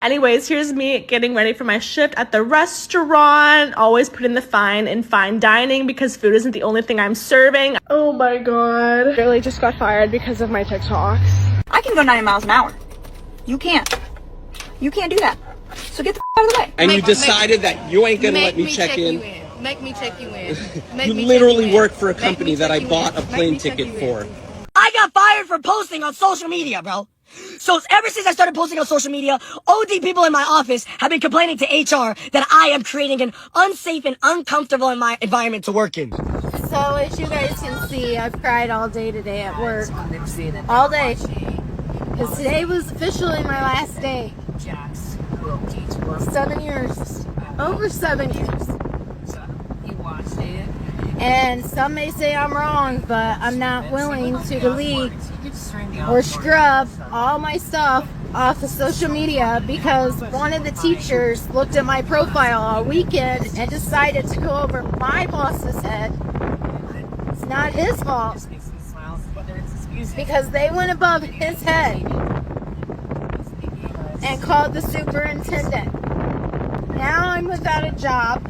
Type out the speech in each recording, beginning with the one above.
Anyways, here's me getting ready for my shift at the restaurant. Always putting the fine in fine dining because food isn't the only thing I'm serving. Oh my god. Really just got fired because of my TikToks. I can go 90 miles an hour. You can't. You can't do that. So get the out of the way. And you decided that you ain't gonna let me check in. Make me check you in. You literally work for a company that I bought a plane ticket for. I got fired for posting on social media, bro. So ever since I started posting on social media, OD people in my office have been complaining to HR that I am creating an unsafe and uncomfortable environment to work in. So as you guys can see, I've cried all day today at work. All day. Because today was officially my last day. 7 years. Over 7 years. And some may say I'm wrong, but I'm not willing to delete or scrub all my stuff off of social media because one of the teachers looked at my profile all weekend and decided to go over my boss's head. It's not his fault because they went above his head and called the superintendent. Now I'm without a job.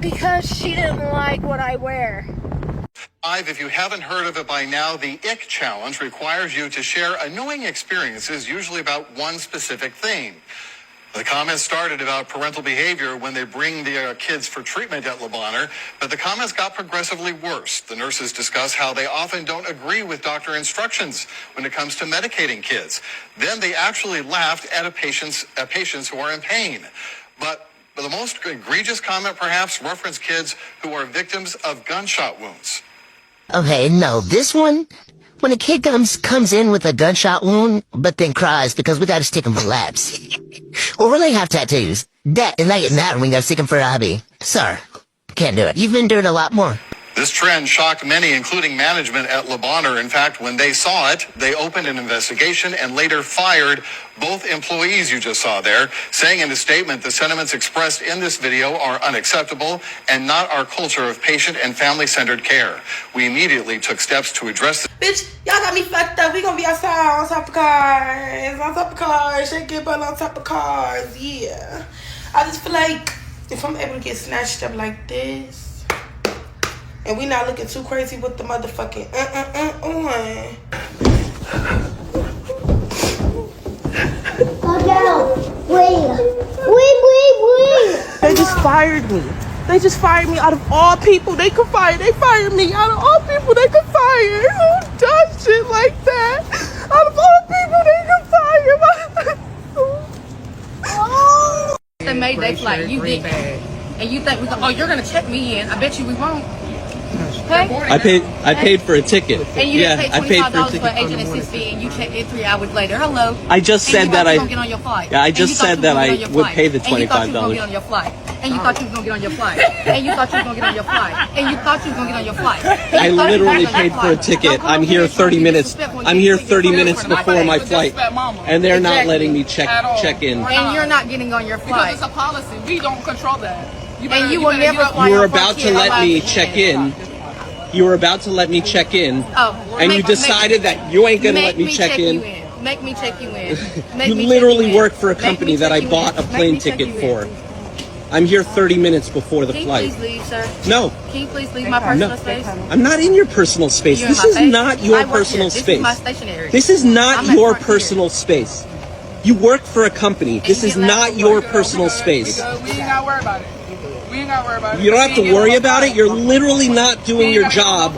Because she didn't like what I wear. If you haven't heard of it by now, the Ick Challenge requires you to share annoying experiences, usually about one specific theme. The comments started about parental behavior when they bring the kids for treatment at Le Bonheur, but the comments got progressively worse. The nurses discuss how they often don't agree with doctor instructions when it comes to medicating kids. Then they actually laughed at patients who are in pain. But the most egregious comment, perhaps, referenced kids who are victims of gunshot wounds. Okay, no, this one, when a kid comes in with a gunshot wound, but then cries because we gotta stick him for labs. Or when they have tattoos, and they get mad when we gotta stick him for a hobby. Sir, can't do it. You've been doing a lot more. This trend shocked many, including management at Le Bonheur. In fact, when they saw it, they opened an investigation and later fired both employees you just saw there, saying in a statement, the sentiments expressed in this video are unacceptable and not our culture of patient and family-centered care. We immediately took steps to address this. Bitch, y'all got me fucked up. We gonna be outside on top of cars, shake your butt on top of cars, yeah. I just feel like if I'm able to get snatched up like this, and we not looking too crazy with the motherfucking on. Wait. They just fired me. They just fired me out of all people they could fire. They fired me out of all people they could fire. Who does shit like that? Out of all people they could fire. They made their flight. You didn't. And you think you're gonna check me in? I bet you we won't. Okay? I paid for a ticket. And you didn't pay $25 for an agent assist fee, and you checked in 3 hours later. Hello. I just said that I. Get on your flight. Yeah, I just said that I would pay the $25. And you thought you was gonna get on your flight. And you thought you was gonna get on your flight. And you thought you was gonna get on your flight. And you thought you was gonna get on your flight. I literally paid for a ticket. I'm here 30 minutes. I'm here 30 minutes before my flight, and they're not letting me check in. And you're not getting on your flight. Because it's a policy. We don't control that. And you will never fly. You were about to let me check in. You were about to let me check in, and you decided that you ain't gonna let me check in. Make me check you in. You literally work for a company that I bought a plane ticket for. I'm here 30 minutes before the flight. Can you please leave, sir? No. Can you please leave my personal space? I'm not in your personal space. This is not your personal space. This is my stationery. This is not your personal space. You work for a company. This is not your personal space. We ain't gotta worry about it. You don't have to worry about it. You're literally not doing your job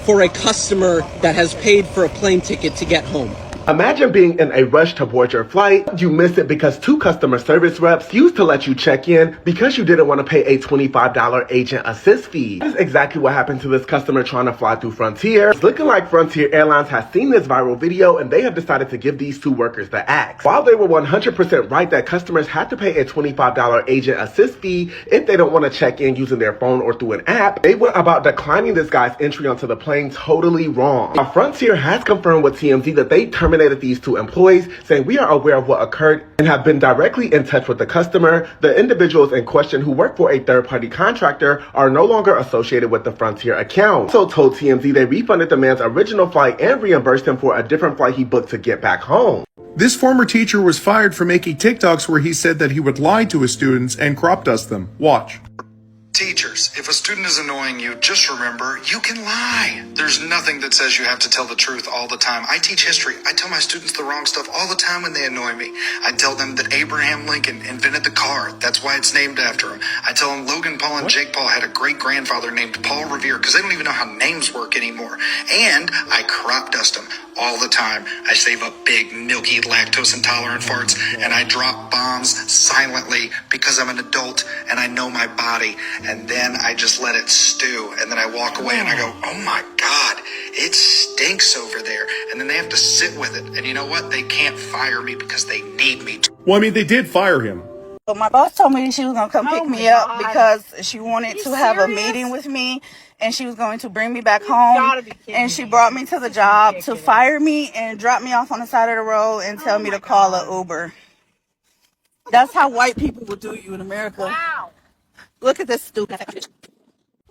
for a customer that has paid for a plane ticket to get home. Imagine being in a rush to board your flight. You miss it because 2 customer service reps used to let you check in because you didn't want to pay a $25 agent assist fee. This is exactly what happened to this customer trying to fly through Frontier. It's looking like Frontier Airlines has seen this viral video and they have decided to give these 2 workers the axe. While they were 100% right that customers had to pay a $25 agent assist fee if they don't want to check in using their phone or through an app, they went about declining this guy's entry onto the plane totally wrong. Now, Frontier has confirmed with TMZ that they terminated terminated these 2 employees, saying we are aware of what occurred and have been directly in touch with the customer. The individuals in question who work for a third-party contractor are no longer associated with the Frontier account. So told TMZ they refunded the man's original flight and reimbursed him for a different flight he booked to get back home. This former teacher was fired for making TikToks where he said that he would lie to his students and crop dust them. Watch. Teachers, if a student is annoying you, just remember, you can lie. There's nothing that says you have to tell the truth all the time. I teach history. I tell my students the wrong stuff all the time when they annoy me. I tell them that Abraham Lincoln invented the car. That's why it's named after him. I tell them Logan Paul and Jake Paul had a great-grandfather named Paul Revere because they don't even know how names work anymore. And I crop dust them all the time. I save up big, milky, lactose-intolerant farts, and I drop bombs silently because I'm an adult and I know my body. And then I just let it stew. And then I walk away and I go, oh my God, it stinks over there. And then they have to sit with it. And you know what? They can't fire me because they need me to. Well, I mean, they did fire him. So my boss told me she was going to come pick me up because she wanted to have a meeting with me and she was going to bring me back home. And she brought me to the job to fire me and drop me off on the side of the road and tell me to call an Uber. That's how white people would do you in America. Wow. Look at this stupid.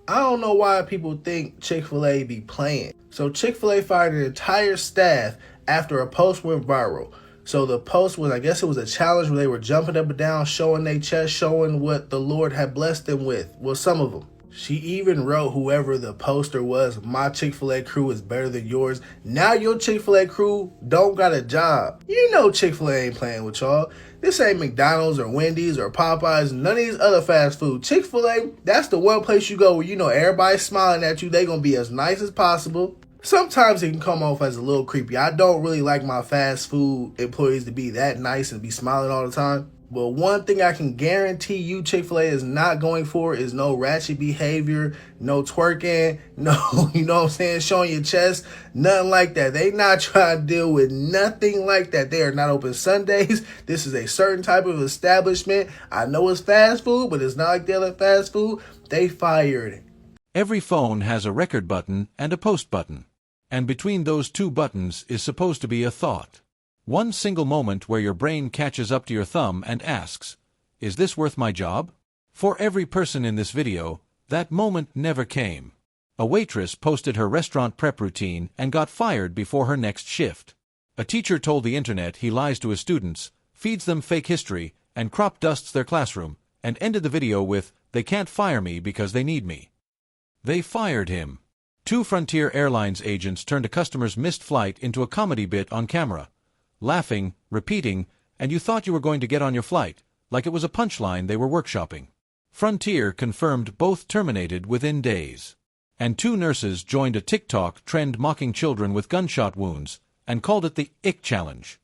I don't know why people think Chick-fil-A be playing. So Chick-fil-A fired an entire staff after a post went viral. So the post was, I guess it was a challenge where they were jumping up and down, showing their chest, showing what the Lord had blessed them with. Well, some of them. She even wrote, whoever the poster was, my Chick-fil-A crew is better than yours. Now your Chick-fil-A crew don't got a job. You know Chick-fil-A ain't playing with y'all. This ain't McDonald's or Wendy's or Popeyes, none of these other fast food. Chick-fil-A, that's the one place you go where you know everybody's smiling at you. They gonna be as nice as possible. Sometimes it can come off as a little creepy. I don't really like my fast food employees to be that nice and be smiling all the time. But one thing I can guarantee you Chick-fil-A is not going for is no ratchet behavior, no twerking, no, you know what I'm saying, showing your chest, nothing like that. They not trying to deal with nothing like that. They are not open Sundays. This is a certain type of establishment. I know it's fast food, but it's not like the other fast food. They fired it. Every phone has a record button and a post button. And between those 2 buttons is supposed to be a thought. One single moment where your brain catches up to your thumb and asks, is this worth my job? For every person in this video, that moment never came. A waitress posted her restaurant prep routine and got fired before her next shift. A teacher told the internet he lies to his students, feeds them fake history, and crop dusts their classroom, and ended the video with, they can't fire me because they need me. They fired him. 2 Frontier Airlines agents turned a customer's missed flight into a comedy bit on camera. Laughing, repeating, and you thought you were going to get on your flight, like it was a punchline they were workshopping. Frontier confirmed both terminated within days. And 2 nurses joined a TikTok trend mocking children with gunshot wounds, and called it the Ick Challenge.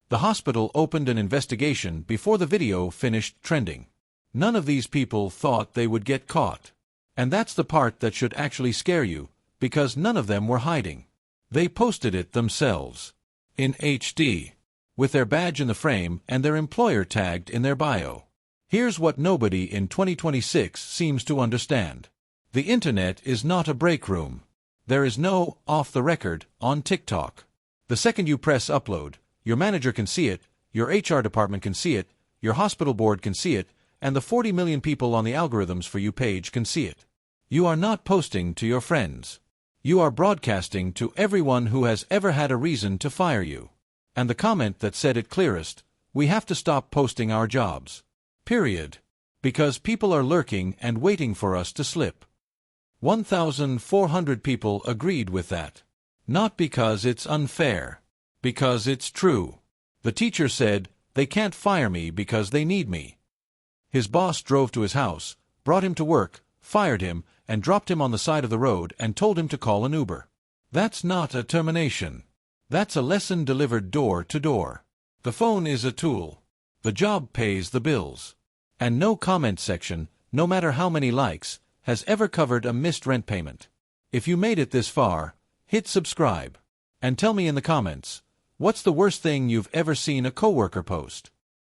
The hospital opened an investigation before the video finished trending. None of these people thought they would get caught. And that's the part that should actually scare you, because none of them were hiding. They posted it themselves. In HD, with their badge in the frame and their employer tagged in their bio. Here's what nobody in 2026 seems to understand. The internet is not a break room. There is no off the record on TikTok. The second you press upload, your manager can see it, your HR department can see it, your hospital board can see it, and the 40 million people on the algorithms for you page can see it. You are not posting to your friends. You are broadcasting to everyone who has ever had a reason to fire you. And the comment that said it clearest, we have to stop posting our jobs. Period. Because people are lurking and waiting for us to slip. 1,400 people agreed with that. Not because it's unfair. Because it's true. The teacher said, they can't fire me because they need me. His boss drove to his house, brought him to work, fired him, and dropped him on the side of the road and told him to call an Uber. That's not a termination. That's a lesson delivered door to door. The phone is a tool. The job pays the bills. And no comment section, no matter how many likes, has ever covered a missed rent payment. If you made it this far, hit subscribe. And tell me in the comments, what's the worst thing you've ever seen a coworker post?